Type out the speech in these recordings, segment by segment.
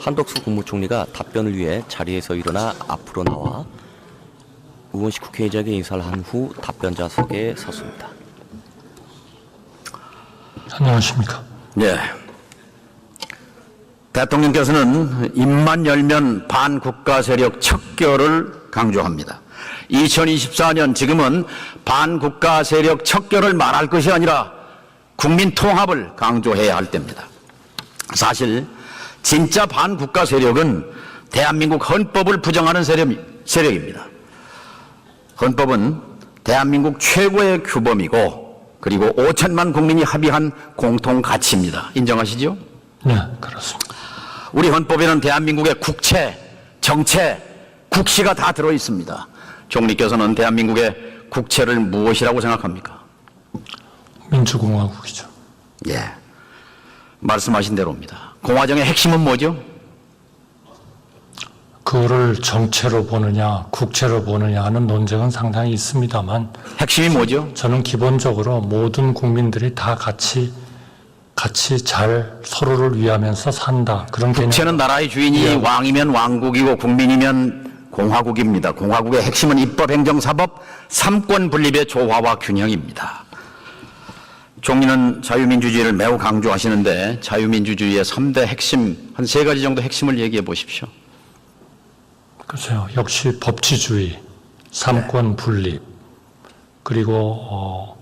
한덕수 국무총리가 답변을 위해 자리에서 일어나 앞으로 나와 의원실 국회의장에게 인사를 한 후 답변자석에 섰습니다. 안녕하십니까. 네. 대통령께서는 입만 열면 반국가 세력 척결을 강조합니다. 2024년 지금은 반국가 세력 척결을 말할 것이 아니라 국민 통합을 강조해야 할 때입니다. 사실 진짜 반국가 세력은 대한민국 헌법을 부정하는 세력입니다. 헌법은 대한민국 최고의 규범이고 그리고 5천만 국민이 합의한 공통 가치입니다. 인정하시죠? 네, 그렇습니다. 우리 헌법에는 대한민국의 국채, 정체, 국시가 다 들어있습니다. 총리께서는 대한민국의 국채를 무엇이라고 생각합니까? 민주공화국이죠. 예, 말씀하신 대로입니다. 공화정의 핵심은 뭐죠? 그거를 정체로 보느냐, 국채로 보느냐 하는 논쟁은 상당히 있습니다만 핵심이 뭐죠? 저는 기본적으로 모든 국민들이 다 같이 잘 서로를 위하면서 산다. 그런 개념. 국채는 나라의 주인이 예. 왕이면 왕국이고 국민이면 공화국입니다. 공화국의 핵심은 입법, 행정, 사법, 삼권 분립의 조화와 균형입니다. 총리는 자유민주주의를 매우 강조하시는데 자유민주주의의 3대 핵심, 한 3가지 정도 핵심을 얘기해 보십시오. 글쎄요. 역시 법치주의, 삼권 분립, 그리고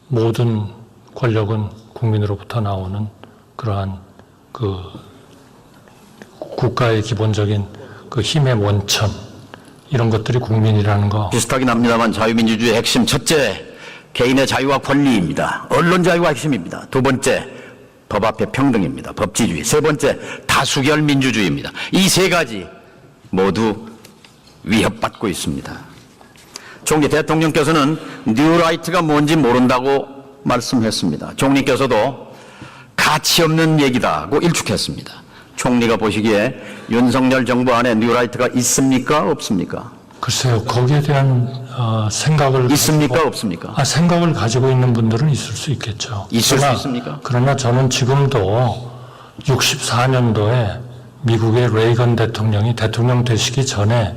모든 권력은 국민으로부터 나오는 그러한 그 국가의 기본적인 그 힘의 원천, 이런 것들이 국민이라는 거. 비슷하긴 합니다만 자유민주주의의 핵심 첫째, 개인의 자유와 권리입니다. 언론 자유가 핵심입니다. 두 번째, 법 앞에 평등입니다. 법치주의. 세 번째, 다수결 민주주의입니다. 이 3가지 모두 위협받고 있습니다. 총리 대통령께서는 뉴라이트가 뭔지 모른다고 말씀했습니다. 총리께서도 가치 없는 얘기다고 일축했습니다. 총리가 보시기에 윤석열 정부 안에 뉴라이트가 있습니까? 없습니까? 글쎄요. 거기에 대한 생각을 있습니까? 가지고, 없습니까? 생각을 가지고 있는 분들은 있을 수 있겠죠. 있을 수 있습니까? 그러나 저는 지금도 64년도에 미국의 레이건 대통령이 대통령 되시기 전에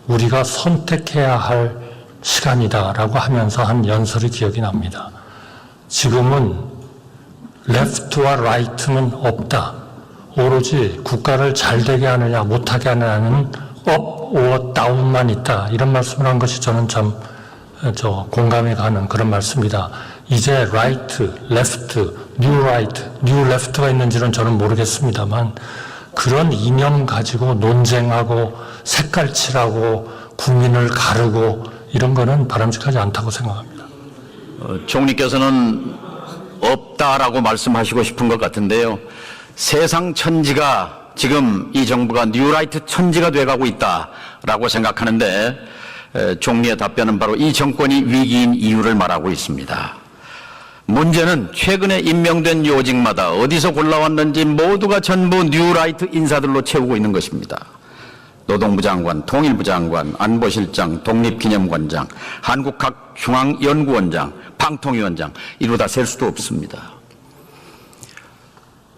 우리가 선택해야 할 시간이다라고 하면서 한 연설이 기억이 납니다. 지금은 레프트와 라이트는 없다. 오로지 국가를 잘 되게 하느냐 못하게 하느냐는 업 or 다운만 있다. 이런 말씀을 한 것이 저는 참 공감이 가는 그런 말씀입니다. 이제 라이트, 레프트, 뉴 라이트, 뉴 레프트가 있는지는 저는 모르겠습니다만 그런 이념 가지고 논쟁하고 색깔칠하고 국민을 가르고 이런 거는 바람직하지 않다고 생각합니다. 총리께서는 없다라고 말씀하시고 싶은 것 같은데요. 세상 천지가 지금 이 정부가 뉴라이트 천지가 돼가고 있다라고 생각하는데 총리의 답변은 바로 이 정권이 위기인 이유를 말하고 있습니다. 문제는 최근에 임명된 요직마다 어디서 골라왔는지 모두가 전부 뉴라이트 인사들로 채우고 있는 것입니다. 노동부 장관, 통일부 장관, 안보실장, 독립기념관장, 한국학중앙연구원장, 방통위원장 이루다 셀 수도 없습니다.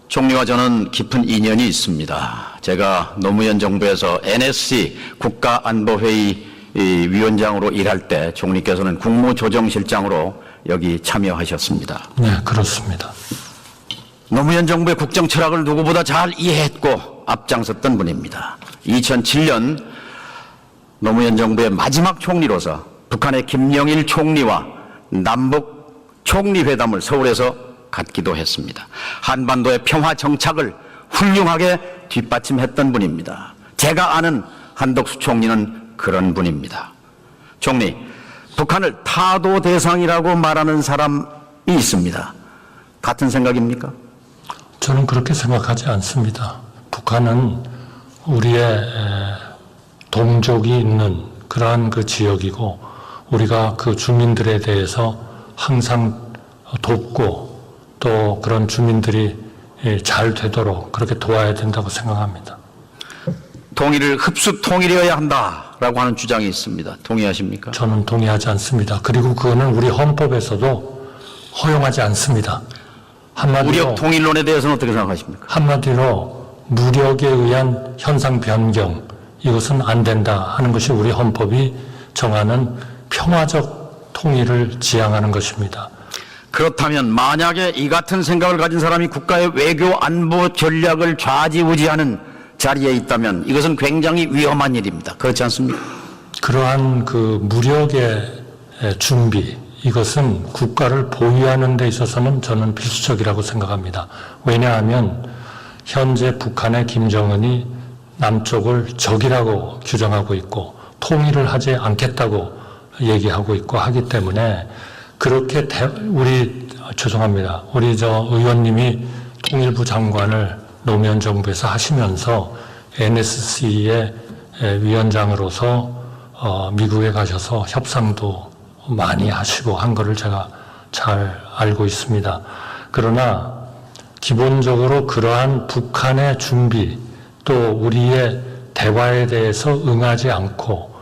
총리와 저는 깊은 인연이 있습니다. 제가 노무현 정부에서 NSC 국가안보회의 위원장으로 일할 때 총리께서는 국무조정실장으로 여기 참여하셨습니다. 네, 그렇습니다. 노무현 정부의 국정 철학을 누구보다 잘 이해했고 앞장섰던 분입니다. 2007년 노무현 정부의 마지막 총리로서 북한의 김영일 총리와 남북 총리회담을 서울에서 갖기도 했습니다. 한반도의 평화 정착을 훌륭하게 뒷받침했던 분입니다. 제가 아는 한덕수 총리는 그런 분입니다. 총리, 북한을 타도 대상이라고 말하는 사람이 있습니다. 같은 생각입니까? 저는 그렇게 생각하지 않습니다. 북한은 우리의 동족이 있는 그러한 그 지역이고 우리가 그 주민들에 대해서 항상 돕고 또 그런 주민들이 잘 되도록 그렇게 도와야 된다고 생각합니다. 통일을 흡수 통일이어야 한다라고 하는 주장이 있습니다. 동의하십니까? 저는 동의하지 않습니다. 그리고 그거는 우리 헌법에서도 허용하지 않습니다. 한마디로 우력 통일론에 대해서는 어떻게 생각하십니까? 한마디로 무력에 의한 현상 변경, 이것은 안 된다 하는 것이 우리 헌법이 정하는 평화적 통일을 지향하는 것입니다. 그렇다면 만약에 이 같은 생각을 가진 사람이 국가의 외교 안보 전략을 좌지우지하는 자리에 있다면 이것은 굉장히 위험한 일입니다. 그렇지 않습니까? 그러한 그 무력의 준비, 이것은 국가를 보유하는 데 있어서는 저는 필수적이라고 생각합니다. 왜냐하면 현재 북한의 김정은이 남쪽을 적이라고 규정하고 있고 통일을 하지 않겠다고 얘기하고 있고 하기 때문에 그렇게 우리 의원님이 통일부 장관을 노무현 정부에서 하시면서 NSC의 위원장으로서 미국에 가셔서 협상도 많이 하시고 한 거를 제가 잘 알고 있습니다. 그러나 기본적으로 그러한 북한의 준비 또 우리의 대화에 대해서 응하지 않고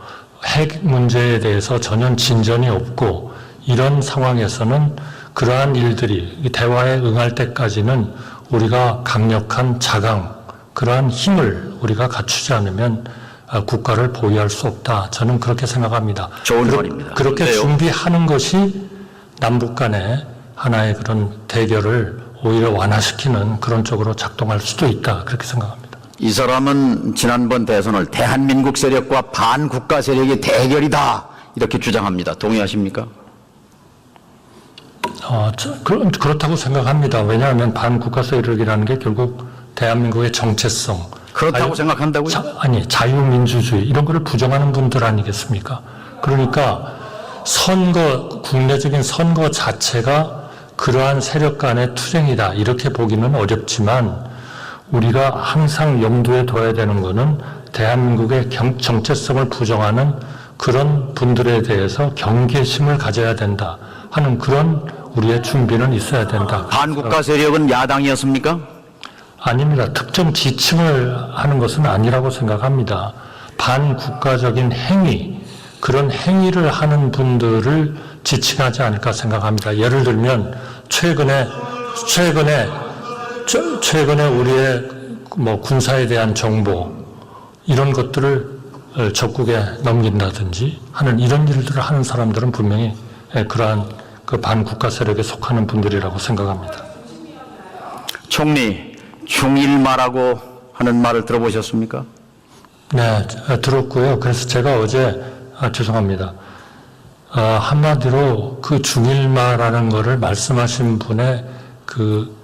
핵 문제에 대해서 전혀 진전이 없고 이런 상황에서는 그러한 일들이 대화에 응할 때까지는 우리가 강력한 자강, 그러한 힘을 우리가 갖추지 않으면 국가를 보유할 수 없다. 저는 그렇게 생각합니다. 좋은 말입니다. 그렇게 그런데요. 준비하는 것이 남북 간의 하나의 그런 대결을 오히려 완화시키는 그런 쪽으로 작동할 수도 있다. 그렇게 생각합니다. 이 사람은 지난번 대선을 대한민국 세력과 반국가 세력의 대결이다 이렇게 주장합니다. 동의하십니까? 그렇다고 생각합니다. 왜냐하면 반국가 세력이라는 게 결국 대한민국의 정체성. 그렇다고 생각한다고요? 자유민주주의 이런 거를 부정하는 분들 아니겠습니까? 그러니까 국내적인 선거 자체가 그러한 세력 간의 투쟁이다 이렇게 보기는 어렵지만 우리가 항상 염두에 둬야 되는 것은 대한민국의 정체성을 부정하는 그런 분들에 대해서 경계심을 가져야 된다 하는 그런 우리의 준비는 있어야 된다. 반국가 세력은 야당이었습니까? 아닙니다. 특정 지칭을 하는 것은 아니라고 생각합니다. 반국가적인 행위, 그런 행위를 하는 분들을 지칭하지 않을까 생각합니다. 예를 들면 최근에 우리의 군사에 대한 정보 이런 것들을 적국에 넘긴다든지 하는 이런 일들을 하는 사람들은 분명히 그러한 그 반국가 세력에 속하는 분들이라고 생각합니다. 총리, 중일마라고 하는 말을 들어보셨습니까? 네, 들었고요. 그래서 제가 어제 죄송합니다. 한마디로 그 중일마라는 거를 말씀하신 분의 그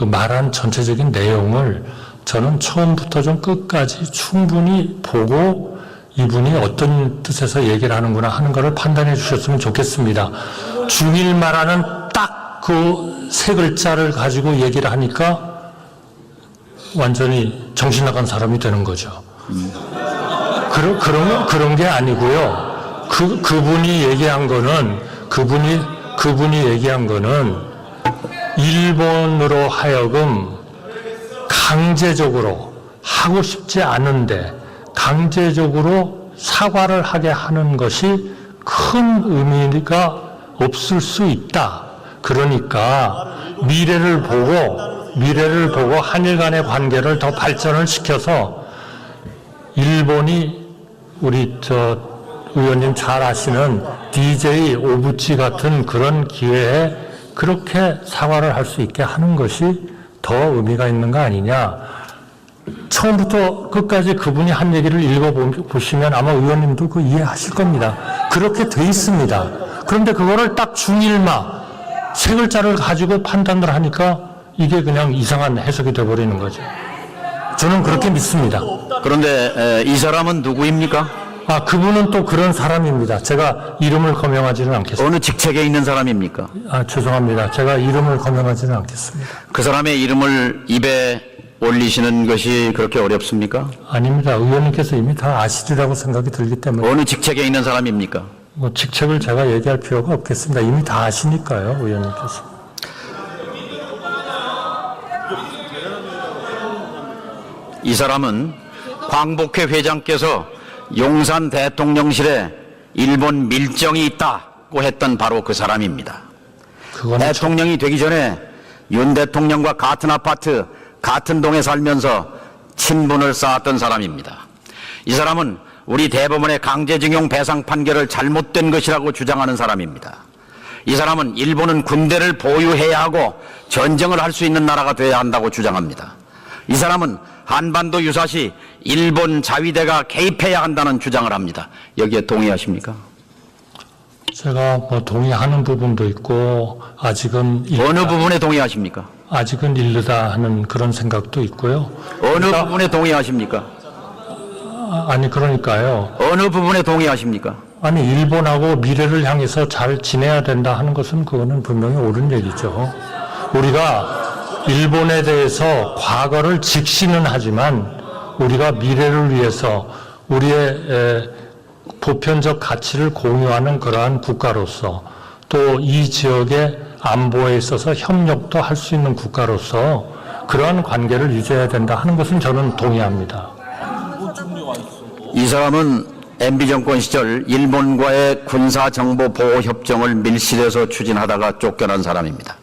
말한 전체적인 내용을 저는 처음부터 좀 끝까지 충분히 보고 이분이 어떤 뜻에서 얘기를 하는구나 하는 것을 판단해 주셨으면 좋겠습니다. 중일마라는 딱 그 세 글자를 가지고 얘기를 하니까 완전히 정신 나간 사람이 되는 거죠. 그런 게 아니고요. 그분이 얘기한 거는 일본으로 하여금 강제적으로 하고 싶지 않은데 강제적으로 사과를 하게 하는 것이 큰 의미가 없을 수 있다. 그러니까 미래를 보고 한일 간의 관계를 더 발전을 시켜서 일본이 우리 의원님 잘 아시는 DJ 오부치 같은 그런 기회에 그렇게 사과를 할 수 있게 하는 것이 더 의미가 있는 거 아니냐. 처음부터 끝까지 그분이 한 얘기를 읽어보시면 아마 의원님도 그 이해하실 겁니다. 그렇게 돼 있습니다. 그런데 그거를 딱 중일마 세 글자를 가지고 판단을 하니까 이게 그냥 이상한 해석이 돼버리는 거죠. 저는 그렇게 믿습니다. 그런데 이 사람은 누구입니까? 그분은 또 그런 사람입니다. 제가 이름을 거명하지는 않겠습니다. 어느 직책에 있는 사람입니까? 죄송합니다. 제가 이름을 거명하지는 않겠습니다. 그 사람의 이름을 입에 올리시는 것이 그렇게 어렵습니까? 아닙니다. 의원님께서 이미 다 아시리라고 생각이 들기 때문에 어느 직책에 있는 사람입니까? 직책을 제가 얘기할 필요가 없겠습니다. 이미 다 아시니까요, 의원님께서. 이 사람은 광복회 회장께서 용산 대통령실에 일본 밀정이 있다고 했던 바로 그 사람입니다. 대통령이 되기 전에 윤 대통령과 같은 아파트, 같은 동에 살면서 친분을 쌓았던 사람입니다. 이 사람은 우리 대법원의 강제징용 배상 판결을 잘못된 것이라고 주장하는 사람입니다. 이 사람은 일본은 군대를 보유해야 하고 전쟁을 할 수 있는 나라가 되어야 한다고 주장합니다. 이 사람은 한반도 유사시 일본 자위대가 개입해야 한다는 주장을 합니다. 여기에 동의하십니까? 제가 뭐 동의하는 부분도 있고 아직은 어느 부분에 동의하십니까? 아직은 이르다 하는 그런 생각도 있고요. 어느 부분에 동의하십니까? 아니 그러니까요. 어느 부분에 동의하십니까? 아니 일본하고 미래를 향해서 잘 지내야 된다 하는 것은 그거는 분명히 옳은 얘기죠. 우리가 일본에 대해서 과거를 직시는 하지만 우리가 미래를 위해서 우리의 보편적 가치를 공유하는 그러한 국가로서 또 이 지역의 안보에 있어서 협력도 할 수 있는 국가로서 그러한 관계를 유지해야 된다 하는 것은 저는 동의합니다. 이 사람은 MB 정권 시절 일본과의 군사정보보호협정을 밀실에서 추진하다가 쫓겨난 사람입니다.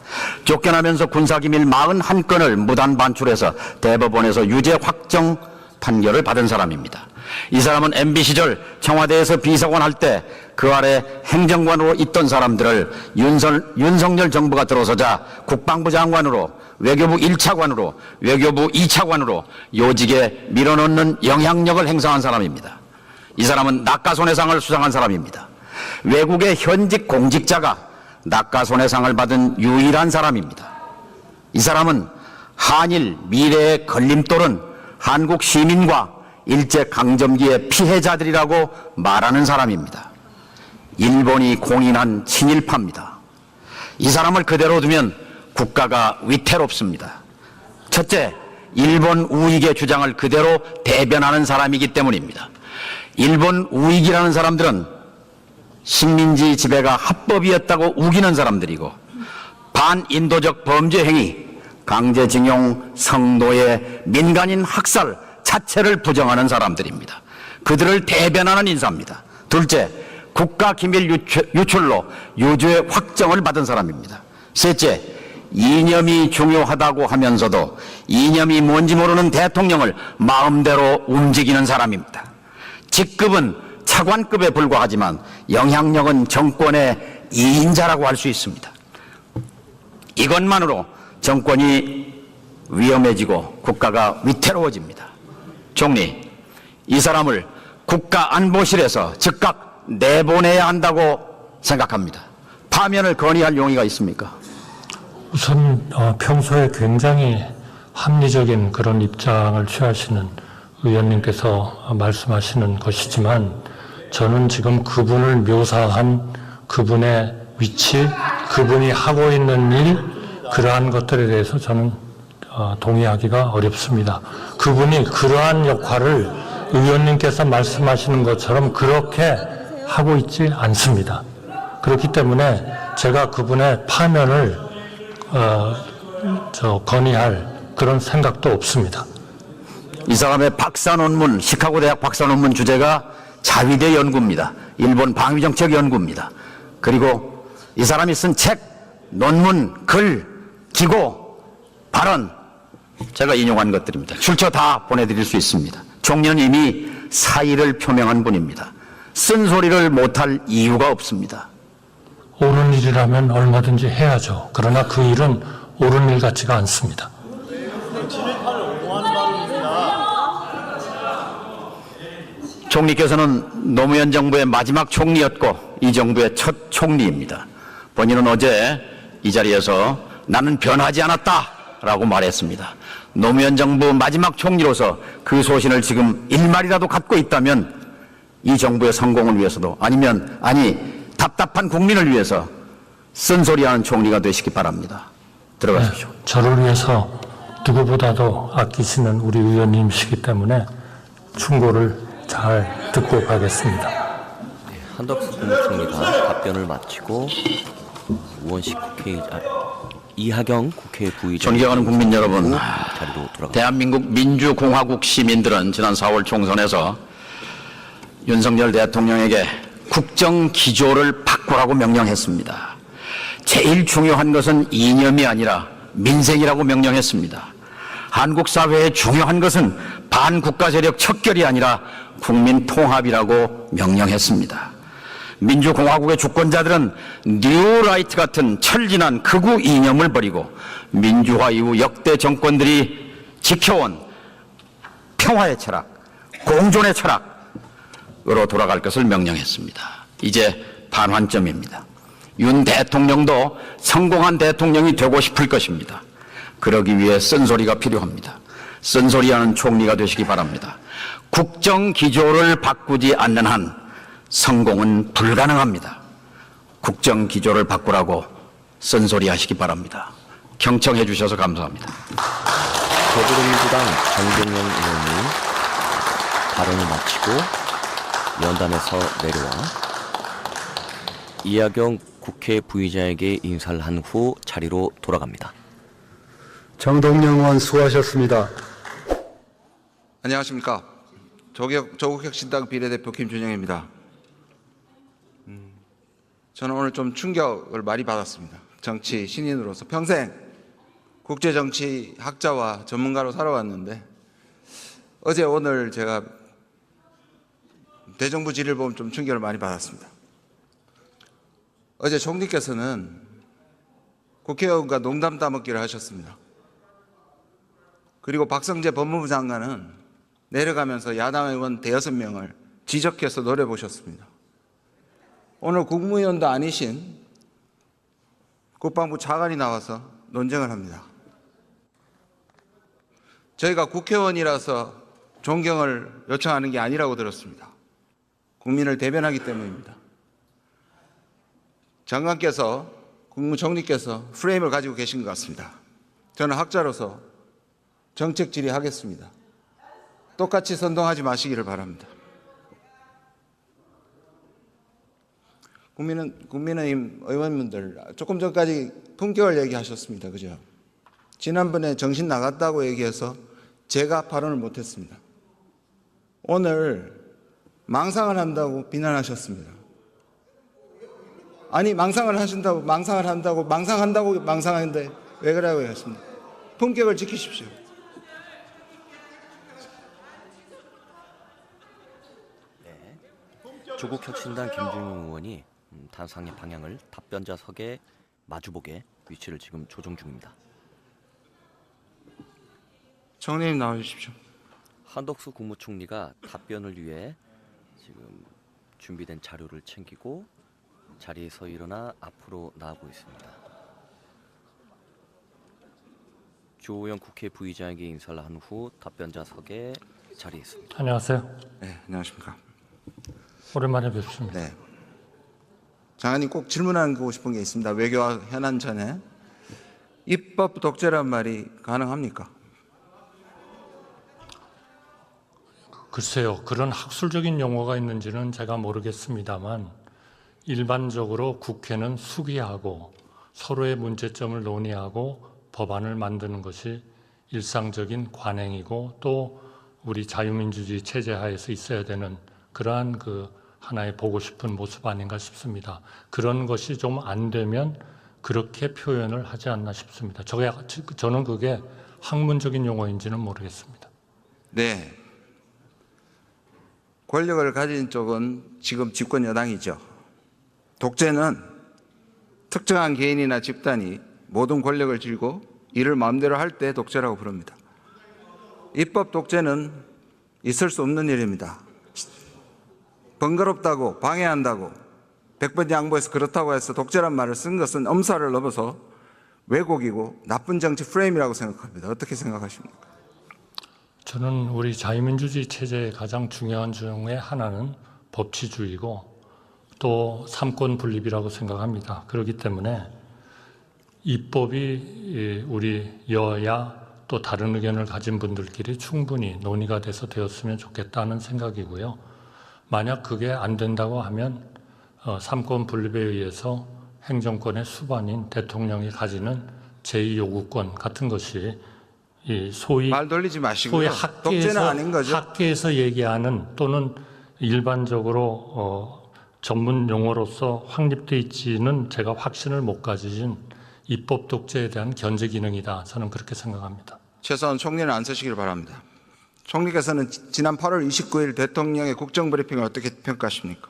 쫓겨나면서 군사기밀 41건을 무단 반출해서 대법원에서 유죄 확정 판결을 받은 사람입니다. 이 사람은 MB 시절 청와대에서 비서관 할 때 그 아래 행정관으로 있던 사람들을 윤석열 정부가 들어서자 국방부 장관으로 외교부 1차관으로 외교부 2차관으로 요직에 밀어넣는 영향력을 행사한 사람입니다. 이 사람은 낙가손해상을 수상한 사람입니다. 외국의 현직 공직자가 낙가손해상을 받은 유일한 사람입니다. 이 사람은 한일 미래의 걸림돌은 한국 시민과 일제강점기의 피해자들이라고 말하는 사람입니다. 일본이 공인한 친일파입니다. 이 사람을 그대로 두면 국가가 위태롭습니다. 첫째, 일본 우익의 주장을 그대로 대변하는 사람이기 때문입니다. 일본 우익이라는 사람들은 식민지 지배가 합법이었다고 우기는 사람들이고 반인도적 범죄 행위, 강제징용, 성노예, 민간인 학살 자체를 부정하는 사람들입니다. 그들을 대변하는 인사입니다. 둘째, 국가기밀 유출로 유죄 확정을 받은 사람입니다. 셋째, 이념이 중요하다고 하면서도 이념이 뭔지 모르는 대통령을 마음대로 움직이는 사람입니다. 직급은 차관급에 불과하지만 영향력은 정권의 2인자라고 할 수 있습니다. 이것만으로 정권이 위험해지고 국가가 위태로워집니다. 총리, 이 사람을 국가안보실에서 즉각 내보내야 한다고 생각합니다. 파면을 건의할 용의가 있습니까? 우선 평소에 굉장히 합리적인 그런 입장을 취하시는 의원님께서 말씀하시는 것이지만 저는 지금 그분을 묘사한 그분의 위치, 그분이 하고 있는 일, 그러한 것들에 대해서 저는 동의하기가 어렵습니다. 그분이 그러한 역할을 의원님께서 말씀하시는 것처럼 그렇게 하고 있지 않습니다. 그렇기 때문에 제가 그분의 파면을 건의할 그런 생각도 없습니다. 이 사람의 박사 논문, 시카고 대학 박사 논문 주제가 자위대 연구입니다. 일본 방위정책 연구입니다. 그리고 이 사람이 쓴 책, 논문, 글, 기고, 발언 제가 인용한 것들입니다. 출처 다 보내드릴 수 있습니다. 총리는 이미 사의를 표명한 분입니다. 쓴소리를 못할 이유가 없습니다. 옳은 일이라면 얼마든지 해야죠. 그러나 그 일은 옳은 일 같지가 않습니다. 총리께서는 노무현 정부의 마지막 총리였고 이 정부의 첫 총리입니다. 본인은 어제 이 자리에서 나는 변하지 않았다라고 말했습니다. 노무현 정부 마지막 총리로서 그 소신을 지금 일말이라도 갖고 있다면 이 정부의 성공을 위해서도 답답한 국민을 위해서 쓴소리하는 총리가 되시기 바랍니다. 들어가십시오. 네, 저를 위해서 누구보다도 아끼시는 우리 의원님이시기 때문에 충고를 잘 듣고 가겠습니다. 한덕수 국무총리가 답변을 마치고 우원식 이하경 국회 부의장 존경하는 국민 여러분, 자리로 돌아갑니다. 대한민국 민주공화국 시민들은 지난 4월 총선에서 윤석열 대통령에게 국정기조를 바꾸라고 명령했습니다. 제일 중요한 것은 이념이 아니라 민생이라고 명령했습니다. 한국 사회의 중요한 것은 반국가 세력 척결이 아니라 국민 통합이라고 명령했습니다. 민주공화국의 주권자들은 뉴라이트 같은 철진한 극우 이념을 버리고 민주화 이후 역대 정권들이 지켜온 평화의 철학, 공존의 철학으로 돌아갈 것을 명령했습니다. 이제 반환점입니다. 윤 대통령도 성공한 대통령이 되고 싶을 것입니다. 그러기 위해 쓴소리가 필요합니다. 쓴소리하는 총리가 되시기 바랍니다. 국정 기조를 바꾸지 않는 한 성공은 불가능합니다. 국정 기조를 바꾸라고 쓴소리하시기 바랍니다. 경청해 주셔서 감사합니다. 더불어민주당 정동영 의원이 발언을 마치고 연단에서 내려와 이하경 국회 부의장에게 인사를 한 후 자리로 돌아갑니다. 정동영 의원 수고하셨습니다. 안녕하십니까. 조국혁신당 비례대표 김준영입니다. 저는 오늘 좀 충격을 많이 받았습니다. 정치 신인으로서 평생 국제정치 학자와 전문가로 살아왔는데 어제 오늘 제가 대정부 질의를 보면 좀 충격을 많이 받았습니다. 어제 총리께서는 국회의원과 농담 따먹기를 하셨습니다. 그리고 박성재 법무부 장관은 내려가면서 야당 의원 5명을 지적해서 노려보셨습니다. 오늘 국무위원도 아니신 국방부 차관이 나와서 논쟁을 합니다. 저희가 국회의원이라서 존경을 요청하는 게 아니라고 들었습니다. 국민을 대변하기 때문입니다. 장관께서, 국무총리께서 프레임을 가지고 계신 것 같습니다. 저는 학자로서 정책 질의하겠습니다. 똑같이 선동하지 마시기를 바랍니다. 국민의힘 의원님들 조금 전까지 품격을 얘기하셨습니다. 그죠? 지난번에 정신 나갔다고 얘기해서 제가 발언을 못했습니다. 오늘 망상을 한다고 비난하셨습니다. 아니 망상을 하신다고 망상하는데 왜 그러라고 했습니다. 품격을 지키십시오. 조국혁신당 김준영 의원이 단상의 방향을 답변자석에 마주보게 위치를 지금 조정 중입니다. 총리님 나와주십시오. 한덕수 국무총리가 답변을 위해 지금 준비된 자료를 챙기고 자리에서 일어나 앞으로 나오고 있습니다. 주호영 국회 부의장에게 인사를 한 후 답변자석에 자리했습니다. 안녕하세요. 네, 안녕하십니까. 오랜만에 뵙습니다. 네. 장관님 꼭 질문하고 싶은 게 있습니다. 외교와 현안 전에 입법 독재란 말이 가능합니까? 글쎄요, 그런 학술적인 용어가 있는지는 제가 모르겠습니다만 일반적으로 국회는 수기하고 서로의 문제점을 논의하고 법안을 만드는 것이 일상적인 관행이고 또 우리 자유민주주의 체제 하에서 있어야 되는 그러한 하나의 보고 싶은 모습 아닌가 싶습니다. 그런 것이 좀 안 되면 그렇게 표현을 하지 않나 싶습니다. 저는 그게 학문적인 용어인지는 모르겠습니다. 네. 권력을 가진 쪽은 지금 집권 여당이죠. 독재는 특정한 개인이나 집단이 모든 권력을 쥐고 이를 마음대로 할 때 독재라고 부릅니다. 입법 독재는 있을 수 없는 일입니다. 번거롭다고 방해한다고 100번 양보해서 그렇다고 해서 독재란 말을 쓴 것은 엄살을 넘어서 왜곡이고 나쁜 정치 프레임이라고 생각합니다. 어떻게 생각하십니까? 저는 우리 자유민주주의 체제의 가장 중요한 중에 하나는 법치주의고 또 삼권 분립이라고 생각합니다. 그렇기 때문에 입법이 우리 여야 또 다른 의견을 가진 분들끼리 충분히 논의가 돼서 되었으면 좋겠다는 생각이고요. 만약 그게 안 된다고 하면 삼권 분립에 의해서 행정권의 수반인 대통령이 가지는 제2요구권 같은 것이 이 소위 말 돌리지 마시고요. 독재는 아닌 거죠. 학계에서 얘기하는 또는 일반적으로 전문 용어로서 확립돼 있지는 제가 확신을 못 가지신 입법 독재에 대한 견제 기능이다. 저는 그렇게 생각합니다. 최소한 총리는 안 쓰시길 바랍니다. 총리께서는 지난 8월 29일 대통령의 국정브리핑을 어떻게 평가하십니까?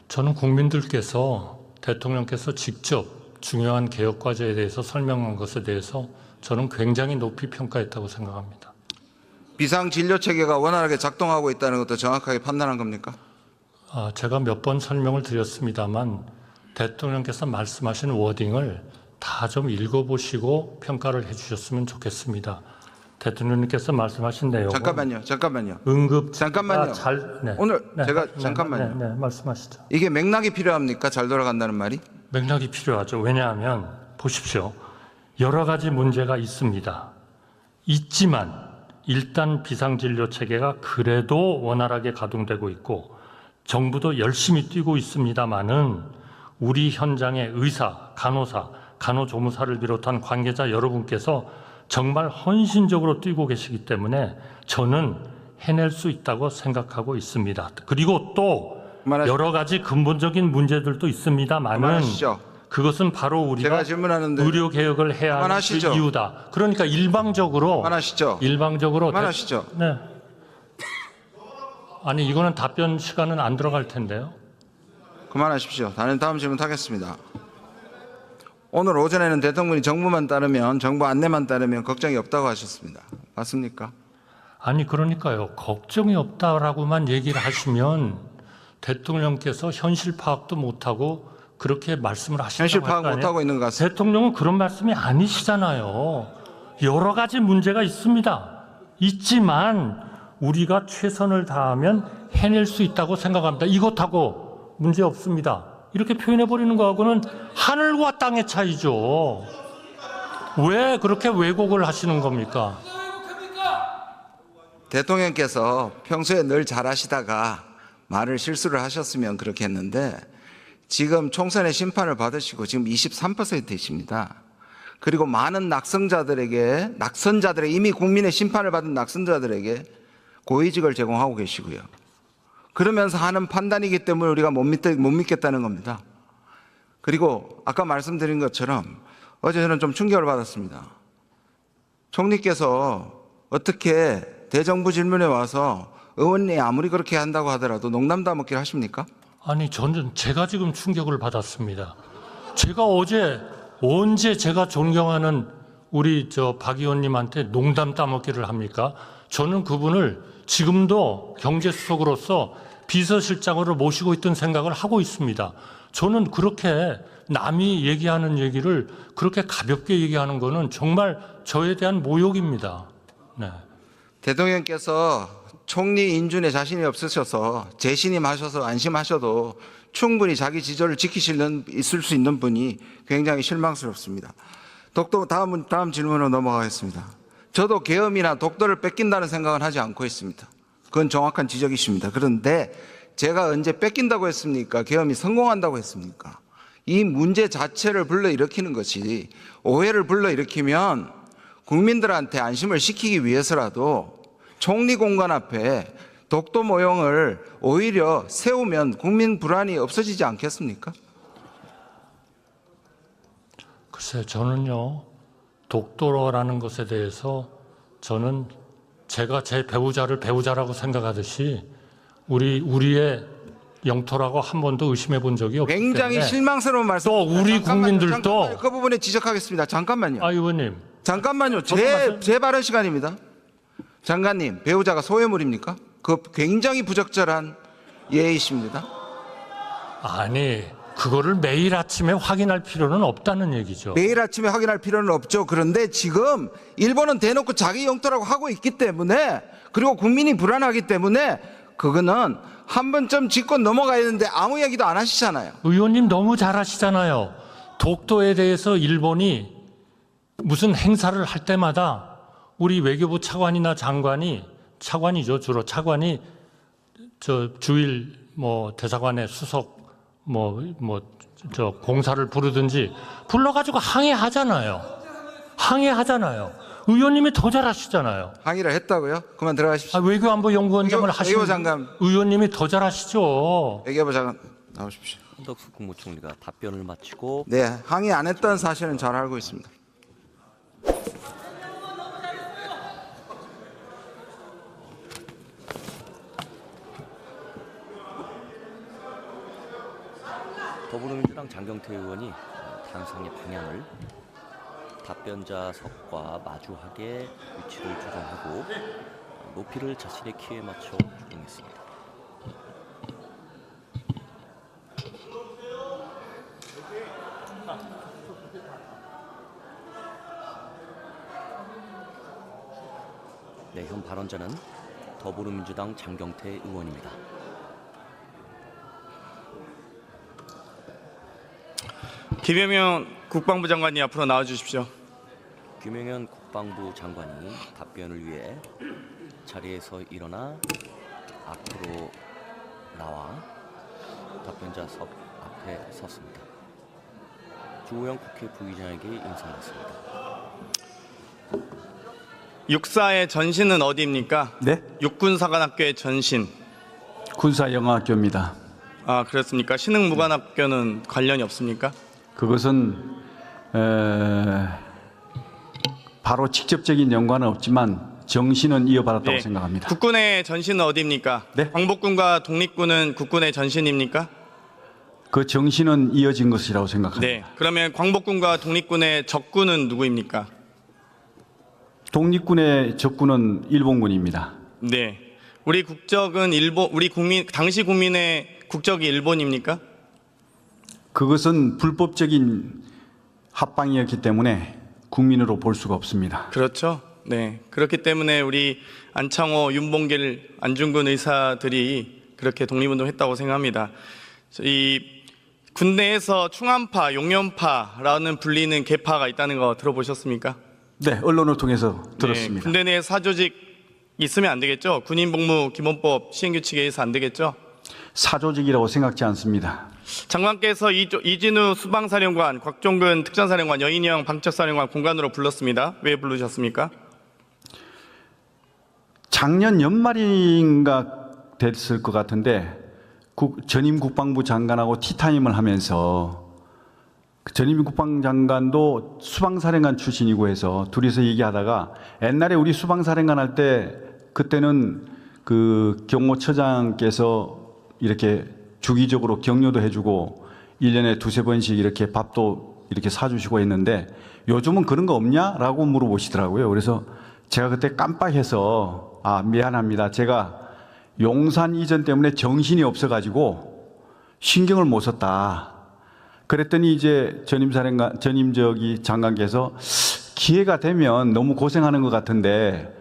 저는 국민들께서 대통령께서 직접 중요한 개혁 과제에 대해서 설명한 것에 대해서 저는 굉장히 높이 평가했다고 생각합니다. 비상진료체계가 원활하게 작동하고 있다는 것도 정확하게 판단한 겁니까? 제가 몇 번 설명을 드렸습니다만 대통령께서 말씀하신 워딩을 다 좀 읽어보시고 평가를 해주셨으면 좋겠습니다. 대통령님께서 말씀하신 내용은 잠깐만요. 응급 잠깐만요. 오늘 제가 잠깐만요. 네, 말씀하시죠. 이게 맥락이 필요합니까? 잘 돌아간다는 말이? 맥락이 필요하죠. 왜냐하면 보십시오. 여러 가지 문제가 있습니다. 있지만 일단 비상진료 체계가 그래도 원활하게 가동되고 있고 정부도 열심히 뛰고 있습니다마는 우리 현장의 의사, 간호사, 간호조무사를 비롯한 관계자 여러분께서 정말 헌신적으로 뛰고 계시기 때문에 저는 해낼 수 있다고 생각하고 있습니다. 그리고 또 여러 가지 근본적인 문제들도 있습니다만은 그만하시죠. 그것은 바로 우리가 제가 질문하는데 의료 개혁을 해야 하는 그만하시죠. 그 이유다. 그러니까 일방적으로 그만하시죠. 네. 아니 이거는 답변 시간은 안 들어갈 텐데요. 그만하십시오. 다음 질문 하겠습니다. 오늘 오전에는 대통령이 정부 안내만 따르면 걱정이 없다고 하셨습니다. 맞습니까? 아니 그러니까요. 걱정이 없다라고만 얘기를 하시면 대통령께서 현실 파악도 못하고 그렇게 말씀을 하신다고 현실 할 파악 거 아니에요? 못하고 있는 것 같습니다. 대통령은 그런 말씀이 아니시잖아요. 여러 가지 문제가 있습니다. 있지만 우리가 최선을 다하면 해낼 수 있다고 생각합니다. 이것하고 문제 없습니다. 이렇게 표현해버리는 거하고는 하늘과 땅의 차이죠. 왜 그렇게 왜곡을 하시는 겁니까? 대통령께서 평소에 늘 잘하시다가 말을 실수를 하셨으면 그렇게 했는데 지금 총선의 심판을 받으시고 지금 23%이십니다. 그리고 많은 낙선자들에게 이미 국민의 심판을 받은 낙선자들에게 고위직을 제공하고 계시고요. 그러면서 하는 판단이기 때문에 우리가 못 믿겠다는 겁니다. 그리고 아까 말씀드린 것처럼 어제 저는 좀 충격을 받았습니다. 총리께서 어떻게 대정부 질문에 와서 의원이 아무리 그렇게 한다고 하더라도 농담 따먹기를 하십니까? 아니 저는 제가 지금 충격을 받았습니다. 제가 어제 언제 제가 존경하는 우리 박 의원님한테 농담 따먹기를 합니까? 저는 그분을 지금도 경제수석으로서 비서실장으로 모시고 있던 생각을 하고 있습니다. 저는 그렇게 남이 얘기하는 얘기를 그렇게 가볍게 얘기하는 거는 정말 저에 대한 모욕입니다. 네. 대통령께서 총리 인준에 자신이 없으셔서 재신임하셔서 안심하셔도 충분히 자기 지조를 있을 수 있는 분이 굉장히 실망스럽습니다. 다음 질문으로 넘어가겠습니다. 저도 계엄이나 독도를 뺏긴다는 생각은 하지 않고 있습니다. 그건 정확한 지적이십니다. 그런데 제가 언제 뺏긴다고 했습니까? 계엄이 성공한다고 했습니까? 이 문제 자체를 불러일으키는 것이 오해를 불러일으키면 국민들한테 안심을 시키기 위해서라도 총리 공간 앞에 독도 모형을 오히려 세우면 국민 불안이 없어지지 않겠습니까? 글쎄 저는요. 독도라는 것에 대해서 저는 제가 제 배우자를 배우자라고 생각하듯이 우리의 영토라고 한 번도 의심해 본 적이 없기 때문에 굉장히 실망스러운 말씀. 또 우리 국민들도 그 부분에 지적하겠습니다. 잠깐만요. 의원님 잠깐만요. 제 발언 시간입니다. 장관님, 배우자가 소외물입니까? 그 굉장히 부적절한 예의십니다. 아니 그거를 매일 아침에 확인할 필요는 없다는 얘기죠. 매일 아침에 확인할 필요는 없죠. 그런데 지금 일본은 대놓고 자기 영토라고 하고 있기 때문에 그리고 국민이 불안하기 때문에 그거는 한 번쯤 짚고 넘어가야 되는데 아무 얘기도 안 하시잖아요. 의원님 너무 잘하시잖아요. 독도에 대해서 일본이 무슨 행사를 할 때마다 우리 외교부 차관이나 차관이죠 주로 차관이 주일 대사관의 수석 공사를 부르든지 불러가지고 항의하잖아요. 의원님이 더 잘하시잖아요. 항의를 했다고요? 그만 들어가십시오. 외교안보연구원장을 하시는 외교장관. 의원님이 더 잘하시죠. 외교부 장관 나오십시오. 한덕수 국무총리가 답변을 마치고 네, 항의 안 했다는 사실은 잘 알고 있습니다. 더불어민주당 장경태 의원이 탄상의 방향을 답변자석과 마주하게 위치를 조정하고 높이를 자신의 키에 맞춰 조정했습니다. 네, 현 발언자는 더불어민주당 장경태 의원입니다. 김영현 국방부 장관이 앞으로 나와 주십시오. 김영현 국방부 장관이 답변을 위해 자리에서 일어나 앞으로 나와 답변자석 앞에 섰습니다. 주호영 국회 부의장에게 인사를 했습니다. 육사의 전신은 어디입니까? 네? 육군사관학교의 전신. 군사영어학교입니다. 아, 그렇습니까? 신흥무관학교는 관련이 없습니까? 그것은 바로 직접적인 연관은 없지만 정신은 이어받았다고 생각합니다. 국군의 전신은 어디입니까? 네? 광복군과 독립군은 국군의 전신입니까? 그 정신은 이어진 것이라고 생각합니다. 네. 그러면 광복군과 독립군의 적군은 누구입니까? 독립군의 적군은 일본군입니다. 네. 우리 국적은 일본, 우리 국민, 당시 국민의 국적이 일본입니까? 그것은 불법적인 합방이었기 때문에 국민으로 볼 수가 없습니다. 그렇죠. 네. 그렇기 때문에 우리 안창호, 윤봉길, 안중근 의사들이 그렇게 독립운동했다고 생각합니다. 이 군대에서 충암파, 용연파라는 불리는 계파가 있다는 거 들어보셨습니까? 네, 언론을 통해서 들었습니다. 네, 군대 내 사조직 있으면 안 되겠죠? 군인복무 기본법 시행규칙에 의해서 안 되겠죠? 사조직이라고 생각지 않습니다. 장관께서 이진우 수방사령관, 곽종근 특전사령관, 여인영 방첩사령관 공간으로 불렀습니다. 왜 부르셨습니까? 작년 연말인가 됐을 것 같은데 전임 국방부 장관하고 티타임을 하면서 전임 국방장관도 수방사령관 출신이고 해서 둘이서 얘기하다가 옛날에 우리 수방사령관 할 때 그때는 그 경호처장께서 이렇게 주기적으로 격려도 해주고 1년에 두세 번씩 이렇게 밥도 이렇게 사주시고 했는데 요즘은 그런 거 없냐라고 물어보시더라고요. 그래서 제가 그때 깜빡해서 미안합니다. 제가 용산 이전 때문에 정신이 없어가지고 신경을 못 썼다. 그랬더니 이제 전임 장관께서 기회가 되면 너무 고생하는 것 같은데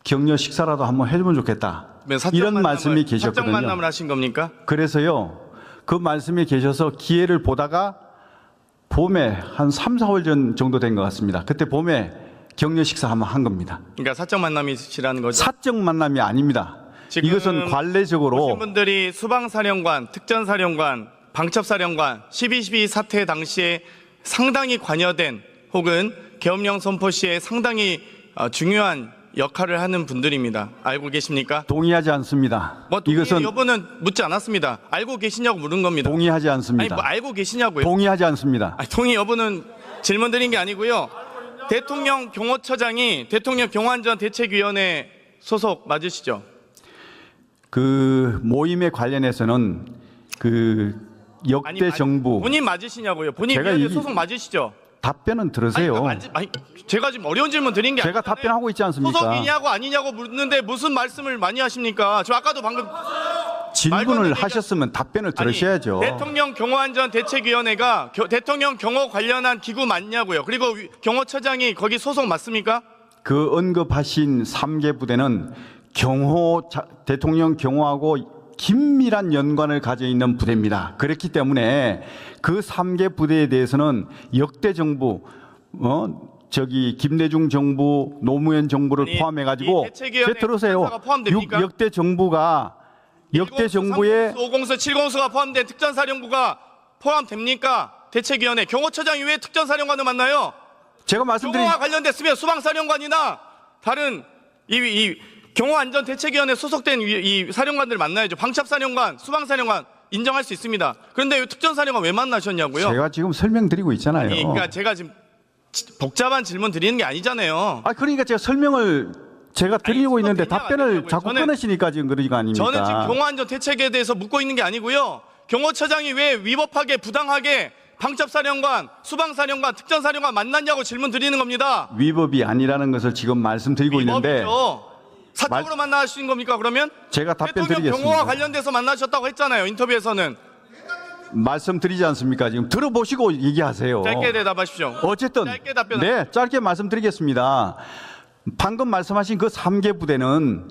격려 식사라도 한번 해주면 좋겠다. 이런 말씀이 계셨거든요. 사적 만남을 하신 겁니까? 그래서요, 그 말씀이 계셔서 기회를 보다가 봄에 한 3, 4월 전 정도 된 것 같습니다. 그때 봄에 격려 식사 한번 한 겁니다. 그러니까 사적 만남이시라는 거죠? 사적 만남이 아닙니다. 이것은 관례적으로 오신 분들이 수방사령관, 특전사령관, 방첩사령관 12.12 사태 당시에 상당히 관여된 혹은 계엄령 선포 시에 상당히 중요한 역할을 하는 분들입니다. 알고 계십니까? 동의하지 않습니다. 이것은 여부는 묻지 않았습니다. 알고 계시냐고 물은 겁니다. 동의하지 아니, 않습니다. 알고 계시냐고요? 동의하지 않습니다. 동의 여부는 질문 드린 게 아니고요. 대통령 경호처장이 대통령 경호안전대책위원회 소속 맞으시죠? 그 모임에 관련해서는 그 역대 정부 본인 맞으시냐고요? 본인 제가 위원회 소속 맞으시죠? 답변은 들으세요. 제가 지금 어려운 질문 드린 게 제가 아니잖아요. 답변하고 있지 않습니까? 소속이냐고 아니냐고 묻는데 무슨 말씀을 많이 하십니까? 저 아까도 방금 질문을 하셨으면 답변을 들으셔야죠. 대통령 경호안전대책위원회가 대통령 경호 관련한 기구 맞냐고요? 그리고 경호처장이 거기 소속 맞습니까? 그 언급하신 3개 부대는 대통령 경호하고 긴밀한 연관을 가져 있는 부대입니다. 그렇기 때문에 그 3개 부대에 대해서는 역대 정부, 김대중 정부, 노무현 정부를 포함해가지고, 제 들으세요. 역대 정부가 역대 정부의 5공수, 7공수가 포함된 특전사령부가 포함됩니까? 대책위원회 경호처장이 왜 특전사령관을 만나요? 제가 말씀드린 경호와 관련됐으면 수방사령관이나 다른 이 경호안전대책위원회 소속된 이 사령관들 만나야죠. 방첩사령관, 수방사령관 인정할 수 있습니다. 그런데 왜 특전사령관 왜 만나셨냐고요? 제가 지금 설명드리고 있잖아요. 그러니까 제가 지금 복잡한 질문 드리는 게 아니잖아요. 그러니까 제가 설명을 제가 드리고 있는데 그냥 답변을 아니냐고요. 자꾸 끊으시니까 지금 그러니까 아닙니까? 저는 지금 경호안전대책에 대해서 묻고 있는 게 아니고요. 경호처장이 왜 위법하게 부당하게 방첩사령관, 수방사령관, 특전사령관 만났냐고 질문 드리는 겁니다. 위법이 아니라는 것을 지금 말씀드리고 있는데 위법이죠. 사적으로 만나신 겁니까 그러면? 제가 답변 대통령 드리겠습니다. 경호와 관련돼서 만나셨다고 했잖아요. 인터뷰에서는. 말씀드리지 않습니까? 지금 들어보시고 얘기하세요. 짧게 대답하십시오. 어쨌든 짧게 답변. 네, 짧게 말씀드리겠습니다. 방금 말씀하신 그 3개 부대는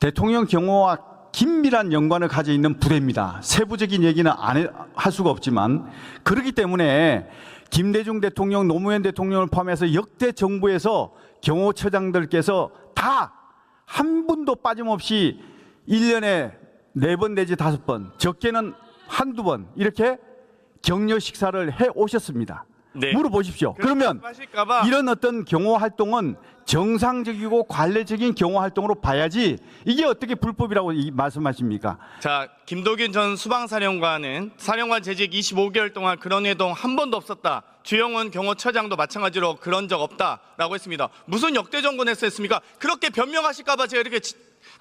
대통령 경호와 긴밀한 연관을 가지고 있는 부대입니다. 세부적인 얘기는 할 수가 없지만 그렇기 때문에 김대중 대통령, 노무현 대통령을 포함해서 역대 정부에서 경호처장들께서 다 한 분도 빠짐없이 1년에 4번 내지 5번, 적게는 한두 번 이렇게 격려 식사를 해 오셨습니다. 네. 물어보십시오. 그러면 하실까봐. 이런 어떤 경호 활동은 정상적이고 관례적인 경호 활동으로 봐야지 이게 어떻게 불법이라고 말씀하십니까? 자, 김도균 전 수방사령관은 사령관 재직 25개월 동안 그런 회동 한 번도 없었다. 주영훈 경호처장도 마찬가지로 그런 적 없다라고 했습니다. 무슨 역대 정권 했습니까? 그렇게 변명하실까봐 제가 이렇게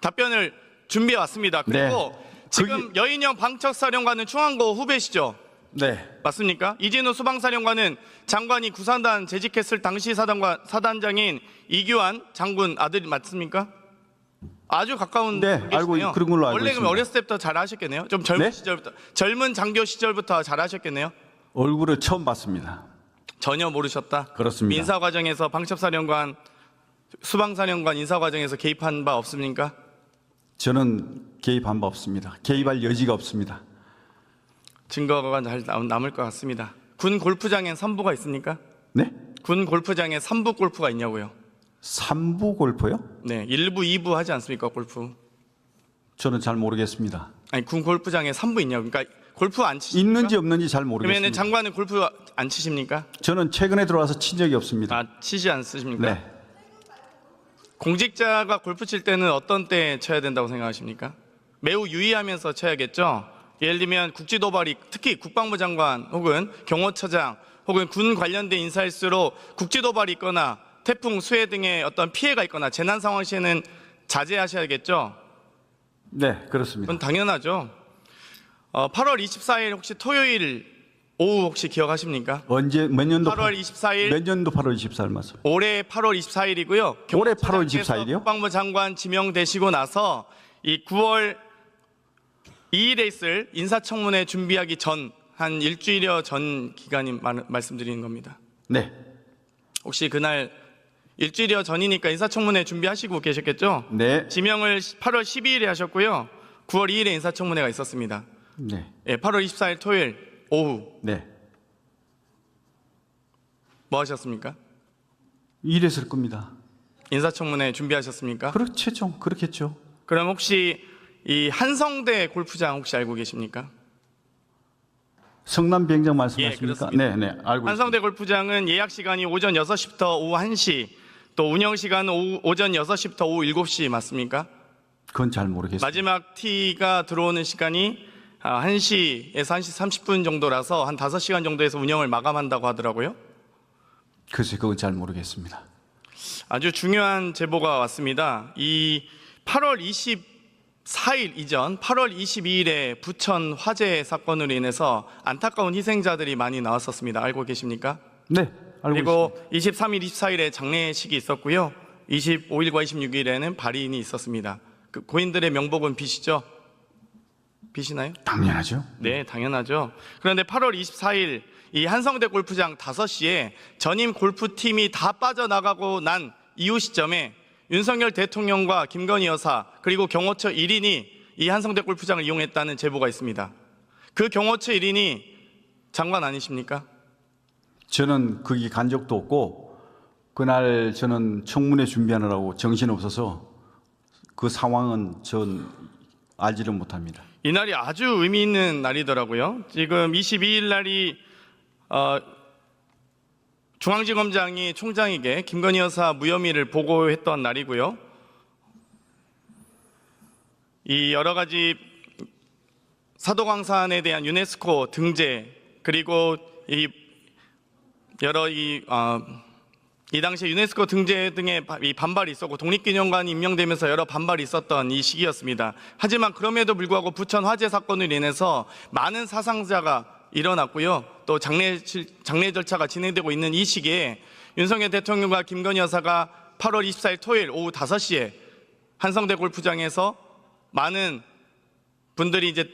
답변을 준비해 왔습니다. 그리고 네. 지금 여인영 방첩사령관은 충안고 후배시죠? 네. 맞습니까? 이진우 수방사령관은 장관이 구산단 재직했을 당시 사단장인 이규환 장군 아들이 맞습니까? 아주 가까운 네, 관계시네요. 알고 그런 걸로 알고 원래 그럼 있습니다. 어렸을 때부터 잘 하셨겠네요. 좀 젊은 네? 시절부터 젊은 장교 시절부터 잘 하셨겠네요. 얼굴을 처음 봤습니다. 전혀 모르셨다. 그렇습니다. 인사 과정에서 방첩사령관, 수방사령관 인사 과정에서 개입한 바 없습니까? 저는 개입한 바 없습니다. 개입할 여지가 없습니다. 증거가 잘 남을 것 같습니다. 군 골프장엔 선부가 있습니까? 네? 군 골프장에 3부 골프가 있냐고요? 3부 골프요? 네, 1부, 2부 하지 않습니까, 골프? 저는 잘 모르겠습니다. 아니, 군 골프장에 3부 있냐고. 그러니까 골프 안 치십니까? 있는지 없는지 잘 그러면 모르겠습니다. 장관은 골프 안 치십니까? 저는 최근에 들어와서 친 적이 없습니다. 아, 치지 않으십니까? 네. 공직자가 골프 칠 때는 어떤 때 쳐야 된다고 생각하십니까? 매우 유의하면서 쳐야겠죠? 예를 들면 국지도발이 특히 국방부 장관 혹은 경호처장 혹은 군 관련된 인사일수록 국지도발이 있거나 태풍, 수해 등의 어떤 피해가 있거나 재난 상황 시에는 자제하셔야겠죠? 네, 그렇습니다. 그건 당연하죠. 8월 24일 혹시 토요일 오후 혹시 기억하십니까? 언제 몇 년도 8월 24일 몇 년도 8월 24일 말씀? 올해 8월 24일이고요. 올해 8월 24일 이요? 국방부 장관 지명되시고 나서 이 9월 2일에 있을 인사청문회 준비하기 전 한 일주일여 전 기간이 말씀드리는 겁니다. 네. 혹시 그날 일주일여 전이니까 인사청문회 준비하시고 계셨겠죠? 네. 지명을 8월 12일에 하셨고요. 9월 2일에 인사청문회가 있었습니다. 네. 예, 8월 24일 토요일 오후 네. 뭐 하셨습니까? 이랬을 겁니다. 인사청문회 준비하셨습니까? 그렇겠죠. 그렇겠죠. 그럼 혹시 이 한성대 골프장 혹시 알고 계십니까? 성남 비행장 예, 말씀하십니까? 그렇습니다. 네, 네. 알고 한성대 골프장은 예약 시간이 오전 6시부터 오후 1시, 또 운영 시간은 오전 6시부터 오후 7시 맞습니까? 있습니다. 그건 잘 모르겠습니다. 마지막 티가 들어오는 시간이 1시에서 1시 30분 정도라서 한 5시간 정도에서 운영을 마감한다고 하더라고요. 글쎄, 그건 잘 모르겠습니다. 아주 중요한 제보가 왔습니다. 이 8월 24일 이전 8월 22일에 부천 화재 사건으로 인해서 안타까운 희생자들이 많이 나왔었습니다. 알고 계십니까? 네, 알고 그리고 있습니다. 23일, 24일에 장례식이 있었고요. 25일과 26일에는 발인이 있었습니다. 그 고인들의 명복은 빚이죠? 빚이나요? 당연하죠. 네, 당연하죠. 그런데 8월 24일 이 한성대 골프장 5시에 전임 골프팀이 다 빠져나가고 난 이후 시점에 윤석열 대통령과 김건희 여사 그리고 경호처 1인이 이 한성대 골프장을 이용했다는 제보가 있습니다. 그 경호처 1인이 장관 아니십니까? 저는 거기 간 적도 없고 그날 저는 청문회 준비하느라고 정신없어서 그 상황은 전 알지를 못합니다. 이날이 아주 의미 있는 날이더라고요. 지금 22일 날이 중앙지검장이 총장에게 김건희 여사 무혐의를 보고했던 날이고요. 이 여러 가지 사도광산에 대한 유네스코 등재 그리고 이 여러 이 당시에 유네스코 등재 등의 이 반발이 있었고 독립기념관이 임명되면서 여러 반발이 있었던 이 시기였습니다. 하지만 그럼에도 불구하고 부천 화재 사건으로 인해서 많은 사상자가 일어났고요. 또 장례 절차가 진행되고 있는 이 시기에 윤석열 대통령과 김건희 여사가 8월 24일 토요일 오후 5시에 한성대 골프장에서 많은 분들이 이제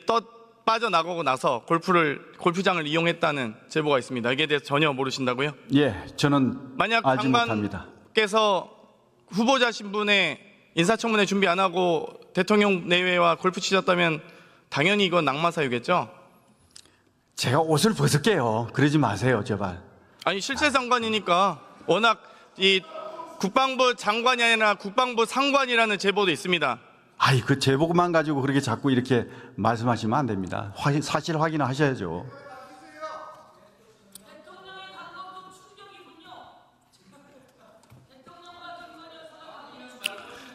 빠져나가고 나서 골프장을 이용했다는 제보가 있습니다. 이게 대해서 전혀 모르신다고요? 예, 저는 만약 알지 못합니다. 장관께서 후보자 신분에 인사청문회 준비 안 하고 대통령 내외와 골프 치셨다면 당연히 이건 낙마 사유겠죠? 제가 옷을 벗을게요. 그러지 마세요, 제발. 아니 실세 장관이니까 워낙 이 국방부 장관이 아니라 국방부 상관이라는 제보도 있습니다. 아이, 그 제보만 가지고 그렇게 자꾸 이렇게 말씀하시면 안 됩니다. 사실 확인을 하셔야죠.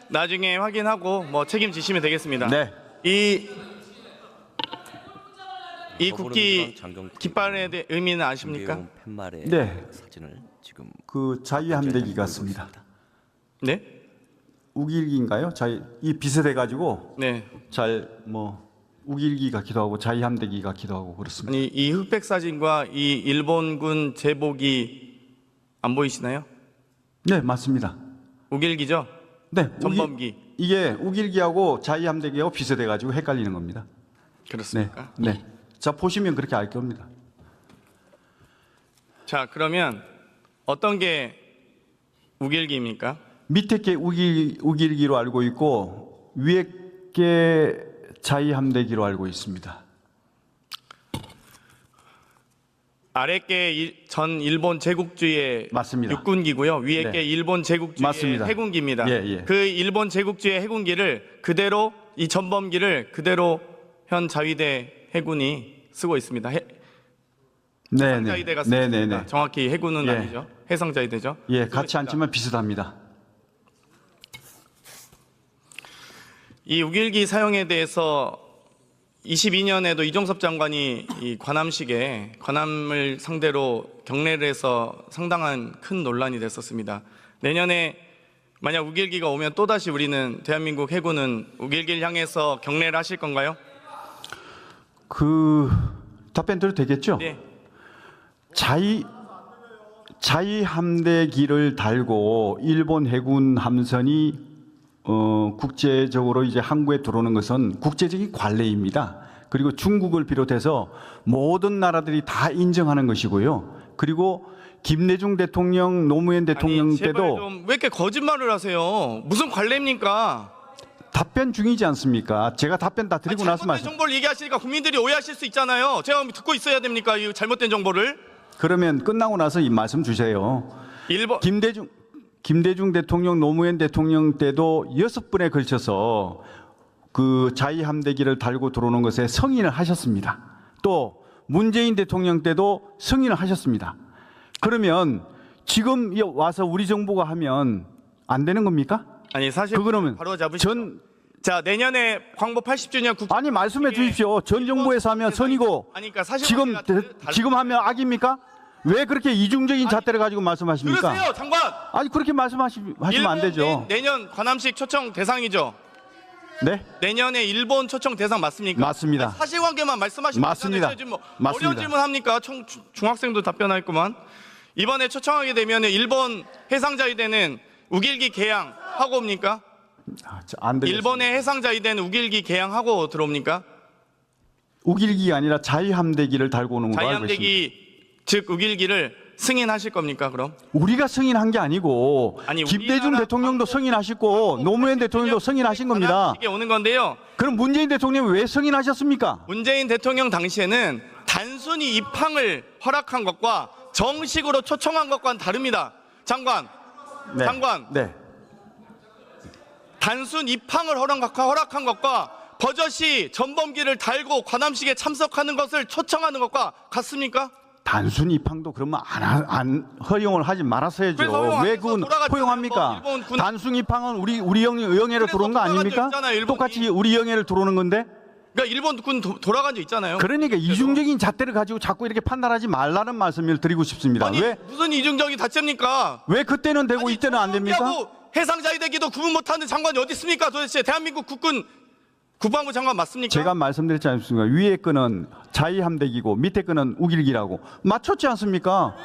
나중에 확인하고 뭐 책임지시면 되겠습니다. 네. 이 국기 깃발에 대해 의미는 아십니까? 팻말의 네. 사진을 지금 그 자유함대기 같습니다. 네? 우길기인가요? 이 비슷해가지고 네. 우길기 같기도 하고 자유함대기 같기도 하고 그렇습니다. 아니 이 흑백 사진과 이 일본군 제복이 안 보이시나요? 네, 맞습니다. 우길기죠? 네, 전범기. 이게 우길기하고 자유함대기하고 비슷해가지고 헷갈리는 겁니다. 그렇습니까? 네. 자, 보시면 그렇게 알 겁니다. 자, 그러면 어떤 게 우길기입니까? 밑에 게 우길기로 알고 있고 위에 게 자유함대기로 알고 있습니다. 아래 게 전 일본 제국주의 맞습니다. 육군기고요. 위에 네. 게 일본 제국주의 맞습니다. 해군기입니다. 예, 예. 그 일본 제국주의 해군기를 그대로 이 전범기를 그대로 현 자위대 해군이 쓰고 있습니다. 해상자위대가 쓰고 있습니다. 정확히 해군은 예. 아니죠. 해상자위대죠. 예, 같이 앉지만 비슷합니다. 이 우길기 사용에 대해서 22년에도 이종섭 장관이 이 관함을 상대로 경례를 해서 상당한 큰 논란이 됐었습니다. 내년에 만약 우길기가 오면 또다시 우리는 대한민국 해군은 우길기를 향해서 경례를 하실 건가요? 그 답변 드려도 되겠죠? 네. 자위함대기를 달고 일본 해군 함선이 국제적으로 이제 항구에 들어오는 것은 국제적인 관례입니다. 그리고 중국을 비롯해서 모든 나라들이 다 인정하는 것이고요. 그리고 김대중 대통령, 노무현 대통령 제발 때도 좀 왜 이렇게 거짓말을 하세요? 무슨 관례입니까? 답변 중이지 않습니까? 제가 답변 다 드리고 나서 잘못된 말씀. 정보를 얘기하시니까 국민들이 오해하실 수 있잖아요. 제가 듣고 있어야 됩니까? 이 잘못된 정보를? 그러면 끝나고 나서 이 말씀 주세요. 김대중 대통령, 노무현 대통령 때도 6번에 걸쳐서 그 자위함대기를 달고 들어오는 것에 승인을 하셨습니다. 또 문재인 대통령 때도 승인을 하셨습니다. 그러면 지금 와서 우리 정부가 하면 안 되는 겁니까? 아니 사실 그러면 바로 잡으시죠. 자, 내년에 광복 80주년 국제 아니 말씀해 주십시오. 전 정부에서 하면 선이고 아니 그러니까 사실 지금 하면 악입니까? 왜 그렇게 이중적인 잣대를 가지고 말씀하십니까? 들으세요, 장관. 아니 그렇게 말씀하시면 안 되죠. 내년 관함식 초청 대상이죠. 네? 내년에 일본 초청 대상 맞습니까? 맞습니다. 아니, 사실관계만 말씀하시면 맞습니다. 되잖아요. 지금 뭐 맞습니다. 어려운 질문 합니까? 중학생도 답변했구만. 이번에 초청하게 되면 일본 해상자위대는 우길기 개항하고 옵니까? 안 되겠습니다. 일본의 해상자위대는 우길기 개항하고 들어옵니까? 우길기가 아니라 자유함대기를 달고 오는 걸로 알고 있습니다. 자유함대기 즉 우길기를 승인하실 겁니까? 그럼 우리가 승인한 게 아니고 아니, 김대중 우리나라 대통령도 승인하셨고 노무현 대통령도 승인하신 겁니다. 이게 오는 건데요. 그럼 문재인 대통령이 왜 승인하셨습니까? 문재인 대통령 당시에는 단순히 입항을 허락한 것과 정식으로 초청한 것과는 다릅니다. 장관, 네. 장관. 네. 단순 입항을 허락한 것과 버젓이 전범기를 달고 관함식에 참석하는 것을 초청하는 것과 같습니까? 단순 입항도 그러면 안 허용을 하지 말았어야죠. 그래서 왜 그건 허용합니까? 일본 군- 단순 입항은 우리 영해로 그래서 들어온 거 아닙니까? 있잖아요, 일본이. 똑같이 우리 영해를 들어오는 건데 그러니까 일본군 돌아간 적 있잖아요. 그러니까 이중적인 잣대를 가지고 자꾸 이렇게 판단하지 말라는 말씀을 드리고 싶습니다. 아니 왜 무슨 이중적인 잣대입니까? 그때는 되고 아니, 이때는 안 됩니까? 총병하고 해상자위대기도 구분 못하는 장관이 어디 있습니까? 도대체 대한민국 국군 국방부 장관 맞습니까? 제가 말씀드렸지 않습니까? 위에 거는 자위함대기고 밑에 거는 우길기라고 맞췄지 않습니까?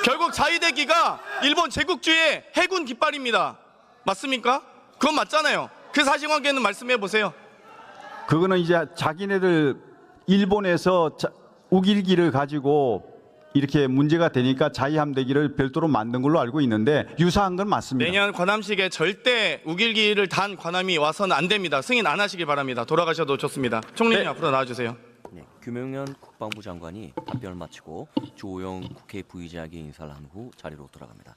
결국 자위대기가 일본 제국주의 해군 깃발입니다. 맞습니까? 그건 맞잖아요. 그 사실관계는 말씀해 보세요. 그거는 이제 자기네들 일본에서 우길기를 가지고 이렇게 문제가 되니까 자위함대기를 별도로 만든 걸로 알고 있는데 유사한 건 맞습니다. 내년 관함식에 절대 우길기를 단 관함이 와서는 안 됩니다. 승인 안 하시길 바랍니다. 돌아가셔도 좋습니다. 총리님 네. 앞으로 나와주세요. 네, 규명현 국방부 장관이 답변을 마치고 주호영 국회 부의장에게 인사를 한 후 자리로 돌아갑니다.